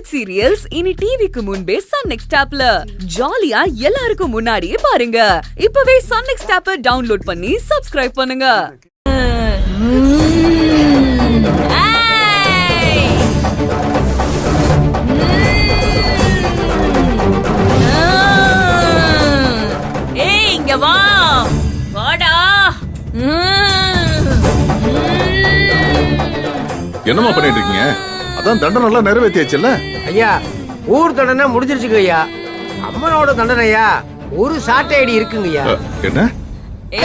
Web serials இனி டிவிக்கு முன்பே சன் நெக்ஸ்ட் ஆப்ல ஜாலியா எல்லாருக்கும் முன்னாடியே பாருங்க. இப்பவே சன் நெக்ஸ்ட் ஆப்பை டவுன்லோட் பண்ணி சப்ஸ்கிரைப் பண்ணுங்க. வா வாடா. என்னமா பண்ணிட்டு இருக்கீங்க? அதான் தண்டனை எல்லாம் நிறைவேற்றியாச்சுல்ல ஐயா. ஊர் தண்டனை முடிஞ்சிருச்சுங்க ஐயா. அம்மனோட தண்டனையா ஒரு சாட்டை ஐடி இருக்குங்க ஐயா. என்ன?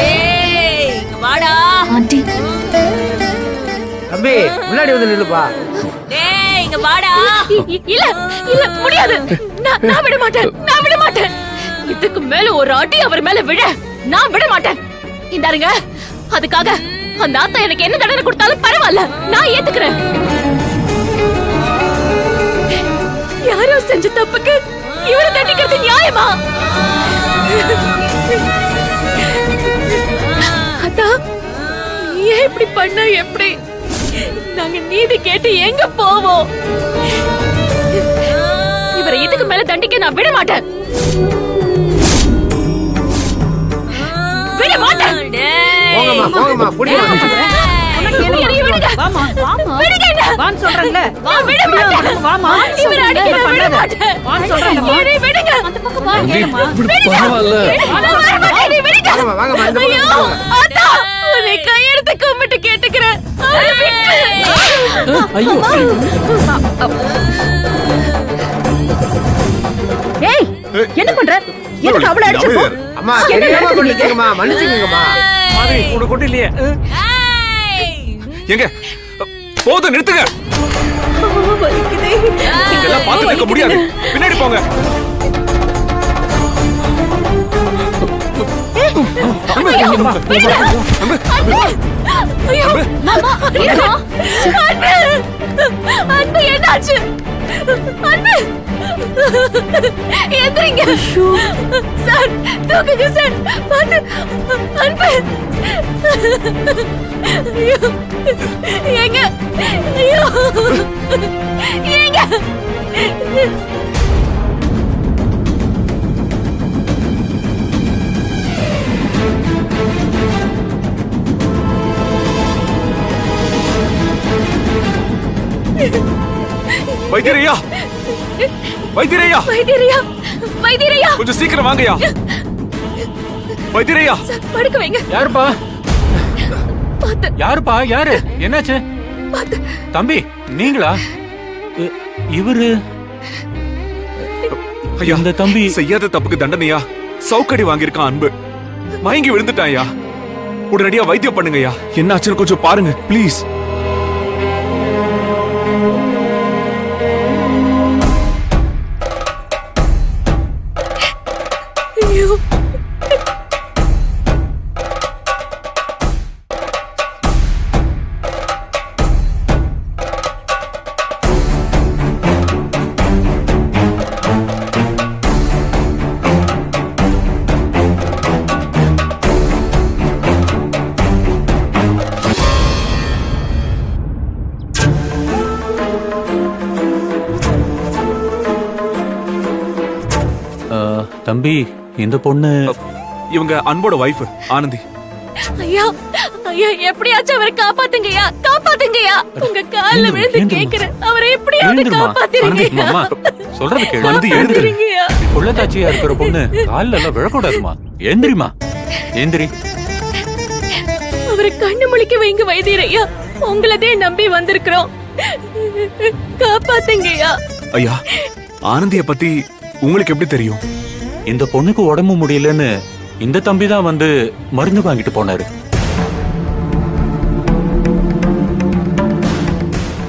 ஏய் இங்க வாடா. ஆண்டி தம்பி முன்னாடி வந்து நில்லுப்பா. டேய் இங்க வாடா. இல்ல இல்ல முடியாது. நான் விட மாட்டேன். நான் விட மாட்டேன். இதுக்கு மேல ஒரு அடி அவர் மேல விட நான் விட மாட்டேன். இந்தாருங்க. அதுக்காக அந்த ஆத்தா எனக்கு என்ன தண்டனை கொடுத்தாலும் பரவாயில்ல, நான் ஏத்துக்கிறேன். யாரோ செஞ்ச தப்புக்கு இவரை தண்டிக்கிறது நியாயமா? அத்தா ஏன் இப்படி பண்ண? எப்படி நாங்க நீதி கேட்டு எங்க போவோம்? இவரை இதுக்கு மேல தண்டிக்க நான் விட மாட்டேன். விட மாட்டேன். போங்கம்மா போங்கம்மா புடிங்க. வாமா வாமா விடுங்க. வான் சொல்றேன்ல. நான் விட மாட்டேன். வாமா இவரை அடிக்க நான் விட மாட்டேன். வான் சொல்றேன்மா. இவரை விடுங்க. அந்த பக்கம் வாங்கம்மா. பரவாயில்ல. விடுங்க. வாங்கம்மா வாங்கம்மா இந்த பக்கம் வாங்க. அத்தா உன்னை கையெடுத்து கும்பிட்டு கேட்டுக்கிறேன். ஐயோ ஏய் என்ன பண்ற? எதுக்கு அவளை அடிச்சப்போ? அம்மா தெரியாம பண்ணிட்டேங்கம்மா, மன்னிச்சுக்கங்கம்மா. மாதிரி கூட கொண்டு இல்லையே. எங்க போதும், நிறுத்துங்க. இதெல்லாம் பார்த்து நிற்க முடியாது. பின்னாடி போங்க. அன்பு என்னாச்சு? அன்பு எந்திரிங்க சார். தூக்குங்க சார். பாத்து அன்பு. ஐயோ ஏங்க. ஐயோ ஏங்க. வைத்தியரையா, வைத்தியரையா, வைத்தியரையா, வைத்தியரையா கொஞ்சம் சீக்கிரம் வாங்கயா. வைத்தியரையா படுக்க வைங்க. யாருப்பா? பாத்து யாருப்பா? யாரு? என்னாச்சு? பாத்து. தம்பி நீங்களா? இவரு ஐயா, இந்த தம்பி செய்யாத தப்புக்கு தண்டனையா சவுக்கடி வாங்கியிருக்கான் அன்பு. மயங்கி விழுந்துட்டாயா. உடனடியா வைத்தியம் பண்ணுங்கய்யா. என்னாச்சுன்னு கொஞ்சம் பாருங்க ப்ளீஸ். ஐயோ தம்பி இந்த பொண்ணு இவங்க அன்போட வைஃப் ஆனந்தி. ஐயா ஐயா எப்படியாச்சும் அவரை காப்பாத்துங்கய்யா, காப்பாத்துங்கய்யா. உங்க கால்ல விழுந்து கேக்குறேன். அவரை எப்படியாவது காப்பாத்துறீங்க. சொல்றது கேளு. வந்து எழுந்துரு. உள்ளதாச்சியா இருக்கிற பொண்ணு கால்ல எல்லாம் விழக்கூடாதுமா. எந்திரிமா, எந்திரி. அவரை கண்ணு முழிக்க வைங்க வைத்தியரையா. உங்களதே நம்பி வந்திருக்கிறோம். காப்பாத்துங்கய்யா. ஐயா, ஆனந்திய பத்தி உங்களுக்கு எப்படி தெரியும்? இந்த பொண்ணுக்கு உடம்பு முடியலன்னு இந்த தம்பி தான் வந்து மருந்து வாங்கிட்டு போனாரு.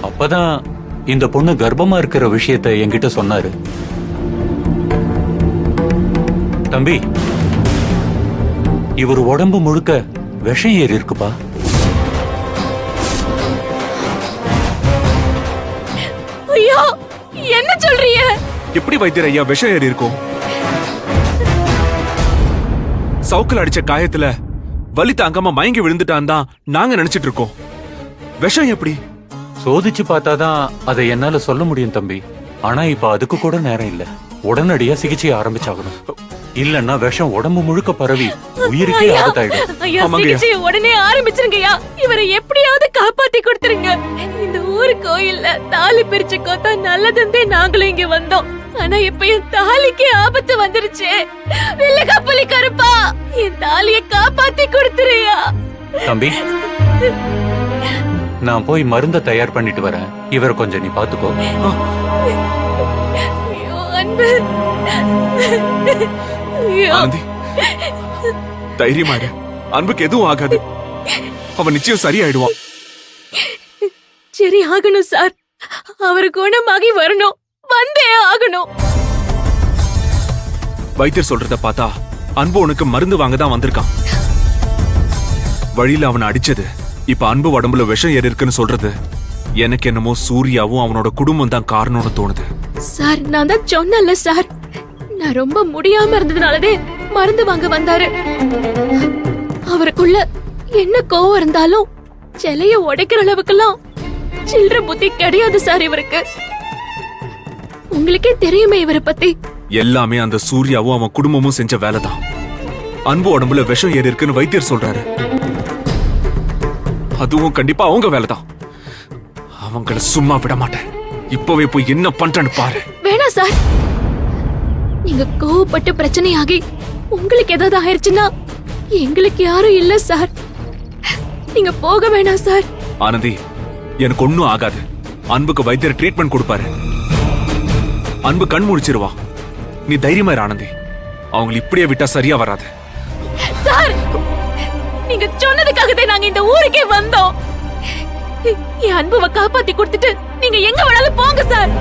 அப்பதான் இந்த பொண்ணு கர்ப்பமா இருக்கிற விஷயத்தை என்கிட்ட சொன்னாரு. தம்பி, இவர் உடம்பு முழுக்க விஷம் ஏறி இருக்குப்பா. ஐயா என்ன சொல்றீங்க? எப்படி வைத்தியர் ஐயா விஷம் ஏறி இருக்கும்? சவுக்கல் அடிச்ச காயத்துல வலி தாங்காம மயங்கி விழுந்துட்டான் தான் நாங்க நினைச்சிட்டு இருக்கோம். விஷம் எப்படி? சோதிச்சு பார்த்தாதான் அதை என்னால சொல்ல முடியும் தம்பி. ஆனா இப்ப அதுக்கு கூட நேரம் இல்ல. உடனடியா சிகிச்சையை ஆரம்பிச்சாகணும். இல்லன்னா விஷம் உடம்பு முழுக்க பரவி உயிருக்கே ஆபத்தாயிடும். ஐயா ஆமாங்கய்யா. சிகிச்சையை உடனே ஆரம்பிச்சிருங்கய்யா. இவரை எப்படியாவது காப்பாத்தி கொடுத்துருங்க. இந்த ஊரு கோயில்ல தாலி பிரிச்சு கோத்தா நல்லதுந்தே நாங்களும் இங்க வந்தோம். ஆனா இப்ப என் தாலிக்கு ஆபத்து வந்துருச்சு. வெள்ளக்கா புலி கருப்பா, என் தாலிய காப்பாத்தி கொடுத்துறியா? தம்பி, நான் போய் மருந்த தயார் பண்ணிட்டு வரேன். இவரை கொஞ்சம் நீ பாத்துக்கோ. ஐயோ அன்பு, ஐயோ. ஆனந்தி தைரியமா இரு. அன்புக்கு எதுவும் ஆகாது. அவன் நிச்சயம் சரியாயிடுவான். சரி ஆகணும் சார். அவரு குணமாகி வரணும், வந்தே ஆகணும். வைத்தியர் சொல்றத பார்த்தா அன்பு உனக்கு மருந்து வாங்க தான் வந்திருக்கான். வழியில அவனை அடிச்சது, இப்ப அன்பு உடம்புல விஷம் ஏறி இருக்குன்னு சொல்றது எனக்கு என்னமோ சூர்யாவும் அவனோட குடும்பம் தான் காரணம்னு தோணுது. சார் நான் தான் சொன்னல சார், நான் ரொம்ப முடியாம இருந்ததுனாலதே மருந்து வாங்க வந்தாரு. அவருக்குள்ள என்ன கோவம் இருந்தாலும் சிலைய உடைக்கிற அளவுக்குலாம் சில்லற புத்தி கிடையாது சார் இவருக்கு. உங்களுக்கே தெரியுமே இவரை பத்தி. எல்லாமே அந்த சூர்யாவும் அவன் குடும்பமும் செஞ்ச வேலைதான். அன்பு உடம்புல விஷம் ஏறி இருக்குன்னு வைத்தியர் சொல்றாரு. அதுவும் கண்டிப்பா அவங்க வேலைதான். அவங்கள சும்மா விட மாட்டேன். இப்பவே போய் என்ன பண்றேன்னு பாரு. வேணாம் சார், நீங்க கோவப்பட்டு பிரச்சனையாகி உங்களுக்கு ஏதாவது ஆயிருச்சுன்னா எங்களுக்கு யாரும் இல்ல சார். நீங்க போக வேணாம் சார். ஆனந்தி, எனக்கு ஒண்ணும் ஆகாது. அன்புக்கு வைத்தியர் ட்ரீட்மெண்ட் கொடுப்பாரு. அன்பு கண் முழிச்சிருவா. நீ தைரியமா இரு ஆனந்தி. அவங்களை இப்படியே விட்டா சரியா வராது. சார், நீங்க சொன்னதுக்காகவே நாங்க இந்த ஊருக்கே வந்தோம். என் அன்புவை காப்பாத்தி கொடுத்துட்டு நீங்க எங்க வேணாலும் போங்க சார்.